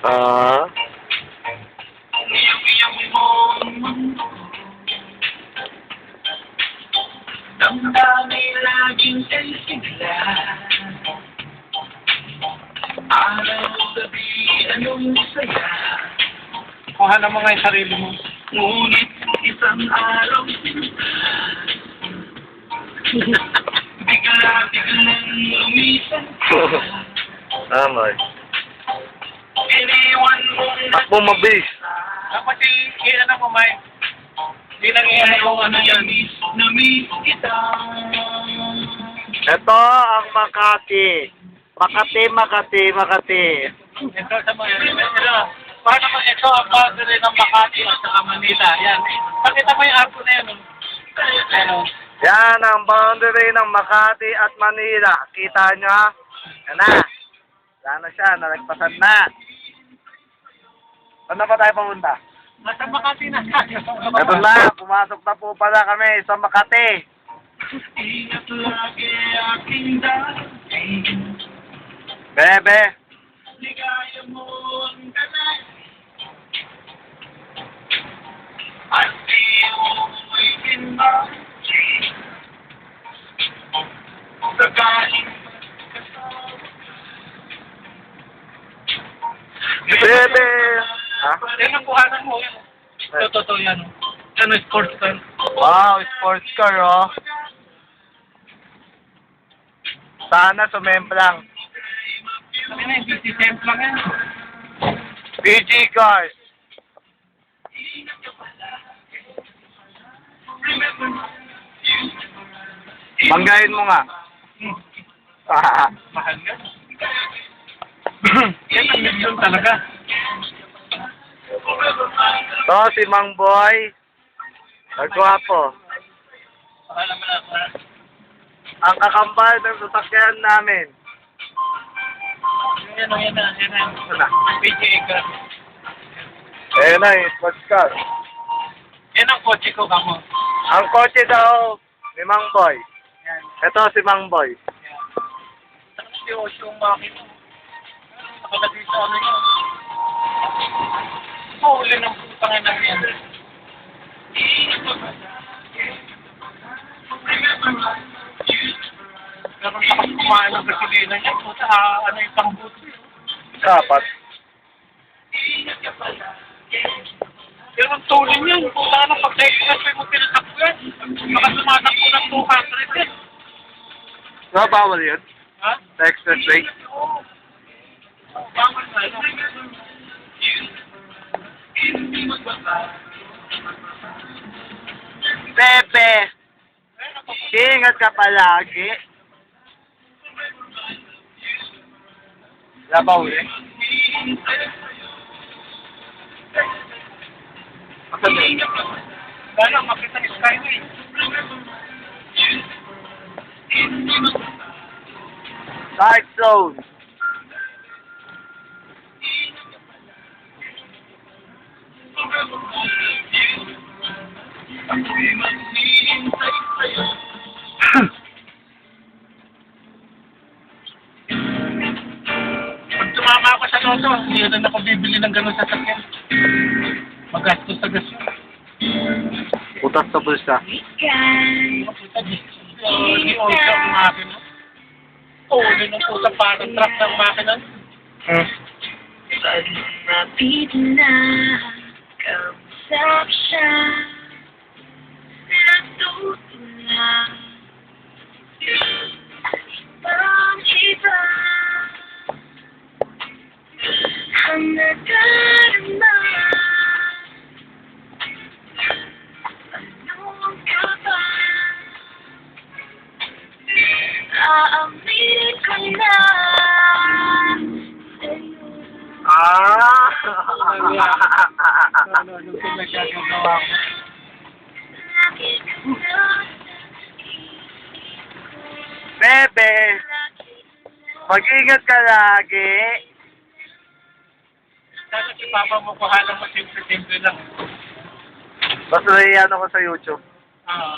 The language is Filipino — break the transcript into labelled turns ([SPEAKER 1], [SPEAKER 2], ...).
[SPEAKER 1] Ah.
[SPEAKER 2] Damdamin laging sensigla. Araw, gabi, anong saya.
[SPEAKER 3] Kuha na mga yung sarili mo.
[SPEAKER 2] Ngunit isang araw bigla-biglang lumisan ka.
[SPEAKER 1] Tama.
[SPEAKER 2] Iniwan mo
[SPEAKER 1] Takbo mabilis.
[SPEAKER 3] Dapat ano mo, May. Hindi lang yung ano yan.
[SPEAKER 2] na-miss kita.
[SPEAKER 1] Ito ang Makati. Makati.
[SPEAKER 3] Ito sa mga ito. Paano mo ito ang boundary ng Makati at saka Manila? Yan. Pakita mo yung arko na yan. Ano?
[SPEAKER 1] Yan ang boundary ng Makati at Manila. Kita nyo? Yan na. Yan na siya. Nalagpasan na. Saan na pa tayo pumunta?
[SPEAKER 3] Nasa Makati na tayo.
[SPEAKER 1] Ito na. Pumasok na po pala kami sa Makati.
[SPEAKER 2] Ingat lagi aking dating.
[SPEAKER 1] Bebe.
[SPEAKER 2] Ligaya mo ang ganay. At di mo'y pinagin. Sagaling
[SPEAKER 1] Bebe. Ha?
[SPEAKER 3] Yan ang kuhanan mo. Totoo yan. Ano, sports car?
[SPEAKER 1] Wow, sports car, oh. Sana sumemplang.
[SPEAKER 3] Ano na, yung BC temp lang yan.
[SPEAKER 1] PG car. Banggain mo nga.
[SPEAKER 3] Mahal ka. Yan ang milyon talaga.
[SPEAKER 1] To si Mang Boy. Nagwapo.
[SPEAKER 3] Alam mo na.
[SPEAKER 1] Ang kakambal ng sasakyan namin.
[SPEAKER 3] Yan na.
[SPEAKER 1] Ito na.
[SPEAKER 3] PGA ka.
[SPEAKER 1] Ayun na, sports car.
[SPEAKER 3] Yan ang kotse ko kamo.
[SPEAKER 1] Ang kotse daw ni Mang Boy.
[SPEAKER 3] Yan.
[SPEAKER 1] Ito si Mang Boy.
[SPEAKER 3] Tapos si Osho ang makina. Nakalagay sa ano yun. Mahuli ng putang ina yan. Meron pa kasi kumain ng gasolina niya. Puta, ano yung pangbuto.
[SPEAKER 1] Dapat.
[SPEAKER 3] Pero ang tulin yun. Puta ka na pag-express mo pinatakbo yan. Baka sumatakbo ng 200 eh.
[SPEAKER 1] Bawal yun?
[SPEAKER 3] Ha?
[SPEAKER 1] Sa expressway?
[SPEAKER 3] Bawal na yun.
[SPEAKER 1] Pepe! Ingat ka palagi. Labaw eh.
[SPEAKER 3] Gano'n, makita ni Skyway.
[SPEAKER 1] Dark zone.
[SPEAKER 3] Pag tumama ako sa loto, hindi na ako bibili ng gano'n sa sakyan. Magastos sa gasyo.
[SPEAKER 1] Utas sa bulsa.
[SPEAKER 3] Hindi ko siya ang makina. Uli ng puta parang truck ng makina.
[SPEAKER 4] Lapit na, kausap siya, natutunan. Ibang iba ang nadarama. Anong ka ba? Aamin ko na sa'yo.
[SPEAKER 3] Ano yung pinaggagawa ko?
[SPEAKER 1] Bebe! Mag-ingat ka lagi.
[SPEAKER 3] Sana si Papa mo kuhanan mo simple-simple lang.
[SPEAKER 1] Basta naiyan ako sa YouTube.
[SPEAKER 3] Ah.